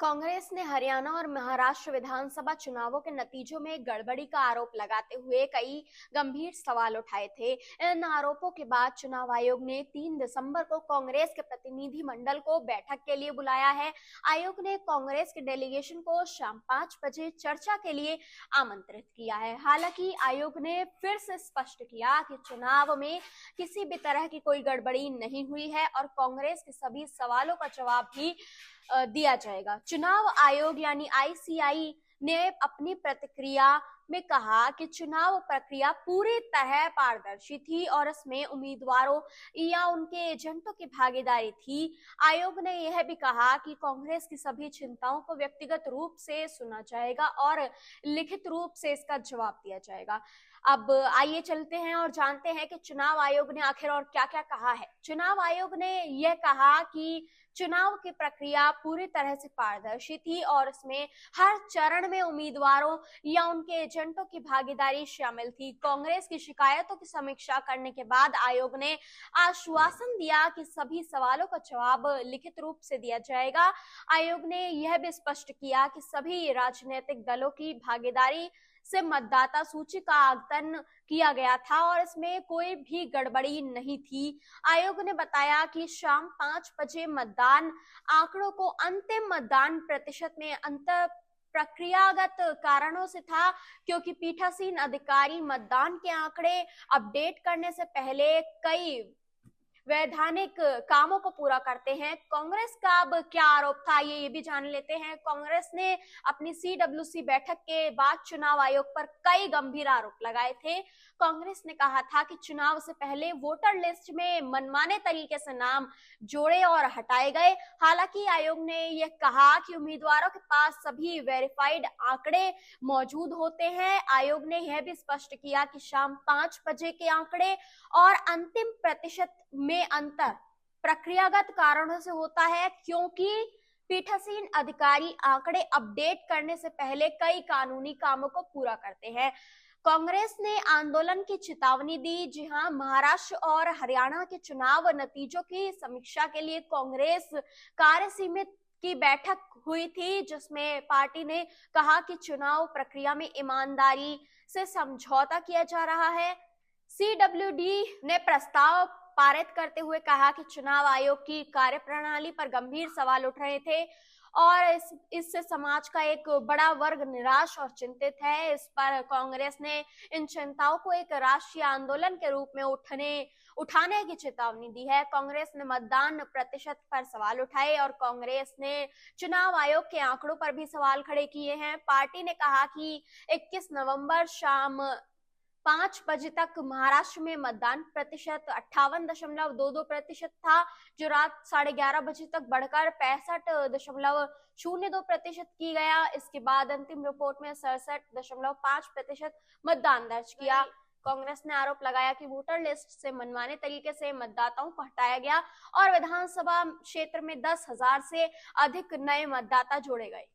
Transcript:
कांग्रेस ने हरियाणा और महाराष्ट्र विधानसभा चुनावों के नतीजों में गड़बड़ी का आरोप लगाते हुए कई गंभीर सवाल उठाए थे। इन आरोपों के बाद चुनाव आयोग ने 3 दिसंबर को कांग्रेस के प्रतिनिधि मंडल को बैठक के लिए बुलाया है। आयोग ने कांग्रेस के डेलीगेशन को शाम 5 बजे चर्चा के लिए आमंत्रित किया है। हालांकि आयोग ने फिर से स्पष्ट किया कि चुनाव में किसी भी तरह की कोई गड़बड़ी नहीं हुई है और कांग्रेस के सभी सवालों का जवाब भी दिया जाएगा। चुनाव आयोग यानी आईसीआई ने अपनी प्रतिक्रिया में कहा कि चुनाव प्रक्रिया पूरी तरह पारदर्शी थी और इसमें उम्मीदवारों या उनके एजेंटों की भागीदारी थी। आयोग ने यह भी कहा कि कांग्रेस की सभी चिंताओं को व्यक्तिगत रूप से सुना जाएगा और लिखित रूप से इसका जवाब दिया जाएगा। अब आइए चलते हैं और जानते हैं कि चुनाव आयोग ने आखिर और क्या-क्या कहा है। चुनाव आयोग ने यह कहा कि चुनाव की प्रक्रिया पूरी तरह से पारदर्शी थी और इसमें हर चरण में उम्मीदवारों या उनके एजेंटों की भागीदारी शामिल थी। कांग्रेस की शिकायतों की समीक्षा करने के बाद आयोग ने आश्वासन दिया कि सभी सवालों का जवाब लिखित रूप से दिया जाएगा। आयोग ने यह भी स्पष्ट किया कि सभी राजनीतिक दलों की भागीदारी से मतदाता सूची का आकलन किया गया था और इसमें कोई भी गड़बड़ी नहीं थी। आयोग ने बताया कि शाम 5 बजे मतदान आंकड़ों को अंतिम मतदान प्रतिशत में अंतर प्रक्रियागत कारणों से था, क्योंकि पीठासीन अधिकारी मतदान के आंकड़े अपडेट करने से पहले कई वैधानिक कामों को पूरा करते हैं। कांग्रेस का अब क्या आरोप था ये भी जान लेते हैं। कांग्रेस ने अपनी सीडब्ल्यूसी बैठक के बाद चुनाव आयोग पर कई गंभीर आरोप लगाए थे। कांग्रेस ने कहा था कि चुनाव से पहले वोटर लिस्ट में मनमाने तरीके से नाम जोड़े और हटाए गए। हालांकि आयोग ने यह कहा कि उम्मीदवारों के पास सभी वेरीफाइड आंकड़े मौजूद होते हैं। आयोग ने यह भी स्पष्ट किया कि शाम 5 बजे के आंकड़े और अंतिम प्रतिशत में अंतर प्रक्रियागत कारणों से होता है, क्योंकि पीठासीन अधिकारी आंकड़े अपडेट करने से पहले कई कानूनी कामों को पूरा करते हैं। कांग्रेस ने आंदोलन की चेतावनी दी। जी हां, महाराष्ट्र और हरियाणा के चुनाव नतीजों की समीक्षा के लिए कांग्रेस कार्य समिति की बैठक हुई थी, जिसमें पार्टी ने कहा कि चुनाव प्रक्रिया में ईमानदारी से समझौता किया जा रहा है। सीडब्ल्यूडी ने प्रस्ताव पारित करते हुए कहा कि चुनाव आयोग की कार्यप्रणाली पर गंभीर सवाल उठ रहे थे और इससे समाज का एक बड़ा वर्ग निराश और चिंतित है। इस पर कांग्रेस ने इन चिंताओं को एक राष्ट्रीय आंदोलन के रूप में उठाने की चेतावनी दी है। कांग्रेस ने मतदान प्रतिशत पर सवाल उठाए और कांग्रेस ने चुनाव आयोग के आंकड़ों पर भी सवाल खड़े किए हैं। पार्टी ने कहा कि 21 नवंबर शाम 5 बजे तक महाराष्ट्र में मतदान प्रतिशत 58.22% था, जो रात 11:30 बजे तक बढ़कर 65.02% की गया। इसके बाद अंतिम रिपोर्ट में 67.5% मतदान दर्ज किया। कांग्रेस ने आरोप लगाया कि वोटर लिस्ट से मनमाने तरीके से मतदाताओं को हटाया गया और विधानसभा क्षेत्र में 10,000 से अधिक नए मतदाता जोड़े गए।